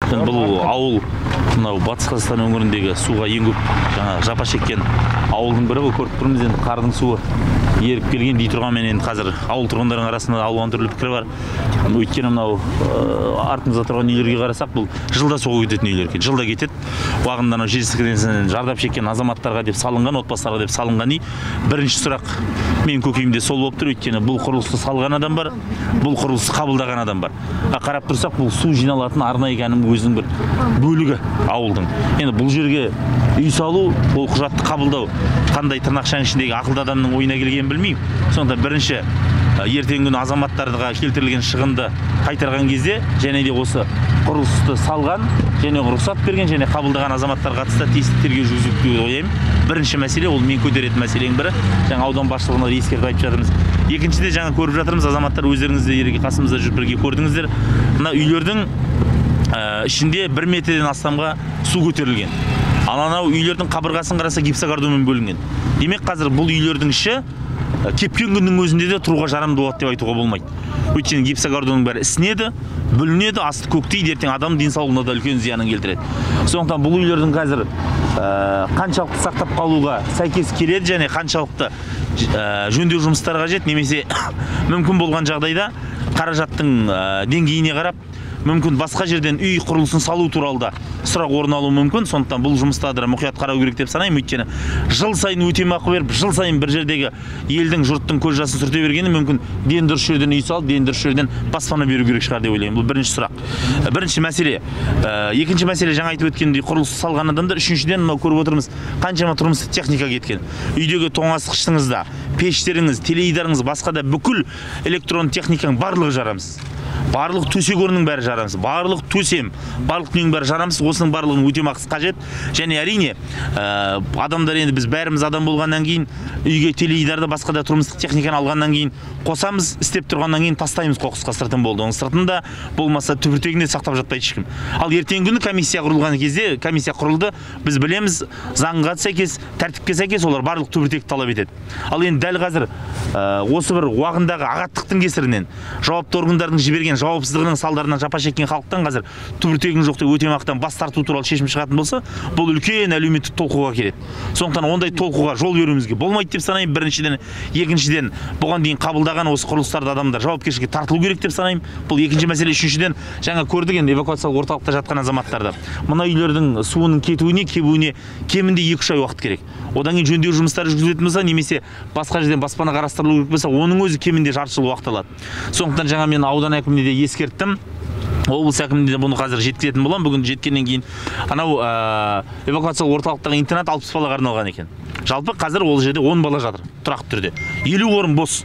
Бұл ауыл мынау Батыс Қазақстан өңіріндегі суға ең көп жапа шеккен ауылдың бірі ғой, көріп тұрмыз. Енді қардың суы еріп келген дей тұрғанмен, енді қазір ауыл тұрғындарының арасында алуан түрлі пікір бар. Өйткені мынау артымызда тұрған үйлерге қарасақ, бұл жылда суға кететін үйлер екен. Жылда кетеді. Уағында жер сілкінісінен зардап шеккен азаматтарға деп салынған, отбасыларға деп салынған үй. Бірінші сұрақ менің көкейімде сол болып тұр. Өйткені бұл құрылысты салған адам бар, бұл құрылысты қабылдаған адам бар. Қарап тұрсақ, бұл су жиналатын арнайы өзінің бір бөлігі ауылдың. Енді бұл жерге үй салу, ол құжатты қабылдау қандай тырнақшаның ішіндегі ақылды адамның ойына келгенін білмеймін. Сондықтан бірінші ертеңгі күні азаматтарға келтірілген шығынды қайтарған кезде, және де осы құрылысты салған және рұқсат берген және қабылдаған азаматтарға қатысты тиісті тергеу жүргізіледі деп ойлаймын. Бірінші мәселе, ол мен көтеретін мәселенің бірі. Жаңа аудан басшылығына ескертіп айтып жатырмыз. Екіншіде жаңа көріп жатырмыз, азаматтар өздеріңіз де қасымызда жүріп бірге көрдіңіздер. Мына үйлердің ішінде 1 метрден астамға су көтерілген. Анау үйлердің қабырғасын қараса гипсокартонмен бөлінген. Демек қазір бұл үйлердің іші кепкен күннің өзінде де тұруға жарамды болады деп айтуға болмайды. Өйткені гипсокартонның бәрі ісінеді, бүлінеді, асты көктейді, ертең адам денсаулығына да үлкен зиянын келтіреді. Сондықтан бұл үйлердің қазір қаншалықты сақтап қалуға сәйкес келеді және қаншалықты жөндеу жұмыстары қажет, немесе мүмкін болған жағдайда қаражаттың деңгейіне қарап мүмкін басқа жерден үй құрылысын салу туралы да сұрақ орын алуы мүмкін. Сондықтан бұл жұмыстарды мұқият қарау керек деп санаймын. Өйткені жыл сайын өтемақы беріп, жыл сайын бір жердегі елдің, жұрттың көз жасын сүрте бергені мүмкін ден дұрыс жерден үй салып, ден дұрыс жерден баспана беру керек шығар деп ойлаймын. Бұл бірінші сұрақ. Бірінші мәселе. Екінші мәселе, жаңа айтып өткендей, құрылыс салған адамдар. Үшіншіден, мынау көріп отырмыз, қаншама тұрмыстық техника кеткен. Үйдегі тоңазытқышыңызда, пештеріңіз, теледидарыңыз, басқа да бүкіл электронды техниканың барлығы жарамсыз. Барлық төсек орынның бәрі жарамсыз, барлық төсем, барлық дүниенің бәрі жарамсыз. Осының барлығының өтемақысы қажет. Және әрине, адамдар, енді біз бәріміз адам болғаннан кейін, үйге теледидарды, басқа да тұрмыстық техниканы алғаннан кейін қосамыз, істеп тұрғаннан кейін тастаймыз қоқысқа. Сыртын болды. Оның сыртында болмаса түбіртегінде сақтап жатпайды ешкім. Ал ертеңгі күні комиссия құрылған кезде, комиссия құрылды, біз білеміз, заңға сәйкес, тәртіпке сәйкес олар барлық түбіртекті талап етеді. Ал енді дәл қазір осы бір уағындағы ағаттықтың кесірінен, жауапты органдардың жіберген жауапсыздығының салдарынан жапа шеккен халықтан қазір түбіртегін жоқ деп өтемақыдан бас тарту туралы шешім шығатын болса, бұл үлкен әлеуметтік толқуға келеді. Сондықтан ондай толқуға жол беруімізге болмайды деп санаймын. Біріншіден, екіншіден, бұған дейін қабылдаған осы құрылыстарды адамдар жауапкершілікке тартылу керек деп санаймын. Бұл екінші мәселе. Үшіншіден, жаңа көрдік енді эвакуациялық орталықта жатқан азаматтарды. Мына үйлердің суының кетуіне, кебуіне кемінде 2-3 ай уақыт керек. Одан кейін жөндеу жұмыстары жүргізілетін болса, немесе басқа жерден баспана қарастырылу керек болса, оның өзі кемінде жарты жыл уақыт алады. Сондықтан жаңа мен аудан әкіміне де ескерттім. Облыс әкіміне де бұны қазір жеткізетін боламын. Бүгін жеткеннен кейін анау эвакуациялық орталықтағы интернат 60 балаға арналған екен. Жалпы қазір ол жерде 10 бала жатыр тұрақты түрде. 50 орын бос.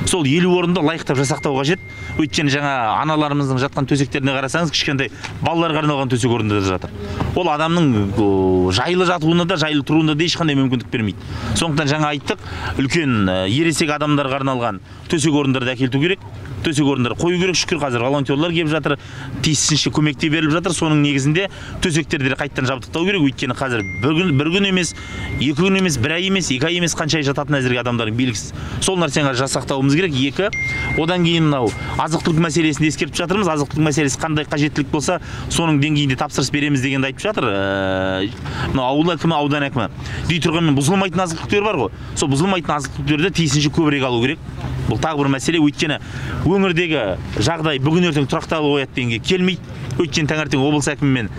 Сол 50 орынды лайықтап жасақтау қажет. Өйткені жаңа аналарымыздың жатқан төсектеріне қарасаңыз, кішкентай балаларға арналған төсек орындар жатыр. Ол адамның жайлы жатуына да, жайлы тұруына да ешқандай мүмкіндік бермейді. Сондықтан жаңа айттық, үлкен ересек адамдарға арналған төсек орындарды әкелту керек. Төсек орындар қою керек. Шүкір, қазір волонтерлар келіп жатыр, тиісінше көмекте беріліп жатыр. Соның негізінде төсектерді қайттан жабдықтау керек. Өйткені қазір бір күн емес, 2 күн емес, 1 ай емес, 2 ай емес, қанша ай жататын әзірге адамдардың белгісіз. Сол нәрсені жасақтауымыз керек. 2. Одан кейін мынау азық-түлік мәселесін ескертіп жатырмыз. Азық-түлік мәселесі қандай қажеттілік болса, соның деңгейінде тапсырыс береміз дегенді айтып жатыр. Мынау ауыл әкімі, аудан әкімі. Дей тұрғанмен бұзылмайтын азық-түліктер бар ғой. Сол бұзылмайтын азық-түліктерді тиісінше көбірек алу керек. Бұл тағы бір мәселе. Өйткені өңірдегі жағдай бүгін ертең тұрақталып қояды дегенге келмейді. Өйткені таңертең облыс әкімімен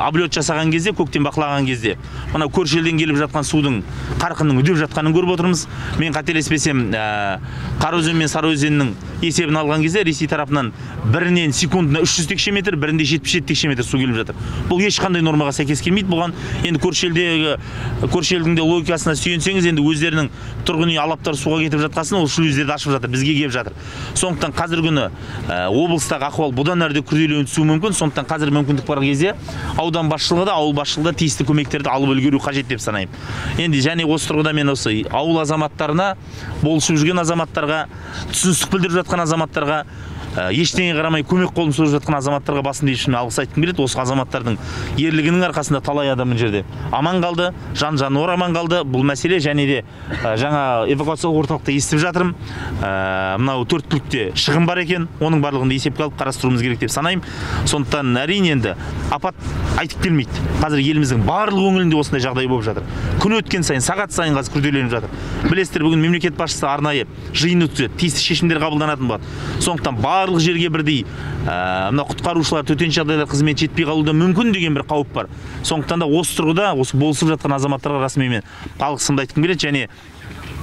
облет жасаған кезде, көктем бақылаған кезде, мына көрші елден келіп жатқан судың қарқынның үдеп жатқанын көріп отырмыз. Мен қателеспесем, Қараөзен мен Сарыөзеннің есебін алған кезде Ресей тарапынан бірінен секундына 300 текше метр, бірінде 77 текше метр су келіп жатыр. Бұл ешқандай нормаға сәйкес келмейді. Бұған енді көрші елдің де логикасына сүйенсеңіз, енді өздерінің тұрғын үй алаптары суға кетіп жатқасын, ол шлюздерді ашып жатыр, бізге келіп жатыр. Сондықтан қазіргі күні облыстағы ахуал бұдан әрі күрделенуі түсуі мүмкін. Сондықтан қазір мүмкіндік бар кезде аудан басшылығы да, ауыл басшылығы да тиісті көмектерді алып үлгеру қажет деп санаймын. Енді және осы тұрғыда мен осы ауыл азаматтарына, болышып жүрген азаматтарға, түсіністік білдіріп жатқан азаматтарға ештеңе қарамай көмек қолын созып жатқан азаматтарға басымды иіп алғыс айтқым келеді. Осы азаматтардың ерлігінің арқасында талай адам мына жерде аман қалды, жан-жануар аман қалды. Бұл мәселе және де жаңа эвакуациялық орталықта естіп жатырмын. Мынау 4 түлікте шығын бар екен. Оның барлығын есепке алып қарастыруымыз керек деп санаймын. Сондықтан әрине енді апат айтып келмейді. Қазір еліміздің барлық өңірінде осындай жағдай болып жатыр. Күн өткен сайын, сағат сайын қазір күрделеніп жатыр. Білесіздер, бүгін мемлекет басшысы арнайы жиын өткізеді, тиісті шешімдер қабылданатын болады. Сондықтан барлық жерге бірдей мына құтқарушылар, төтенше жағдайлар қызметі жетпей қалуы мүмкін деген бір қауіп бар. Сондықтан да осы тұрғыда осы болысып жатқан азаматтарға расымен мен алғысымды айтқым келеді және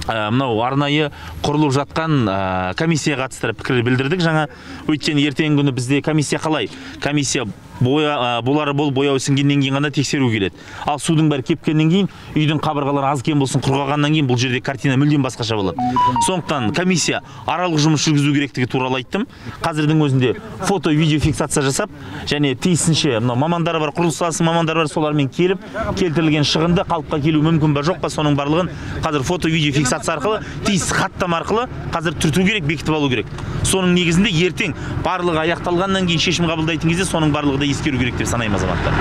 мынау арнайы құрылып жатқан комиссия қатысты пікір білдірдік жаңа. Өйткені ертеңгі күні бізде комиссия қалай? Комиссия болары бол бояу сіңгеннен кейін ғана тексеру келеді. Ал судың бәрі кепкеннен кейін, үйдің қабырғалары аз кем болсын құрғағаннан кейін бұл жерде картина мүлдем басқаша болады. Сондықтан комиссия аралық жұмыс жүргізу керектігі туралы айттым. Қазірдің өзінде фото, видео фиксация жасап, және тиісінше мамандары бар, құрылыс саласының мамандары бар, солармен келіп, келтірілген шығынды қалыпқа келу мүмкін ба жоқ па, соның барлығын қазір фото, видео фиксация арқылы, тиісті хаттама арқылы қазір түрту керек, бекітіп алу керек. Соның негізінде ертең барлығы аяқталғаннан кейін шешім қабылдайтын кезде соның барлығы да ескеру керек деп санаймын азаматтар.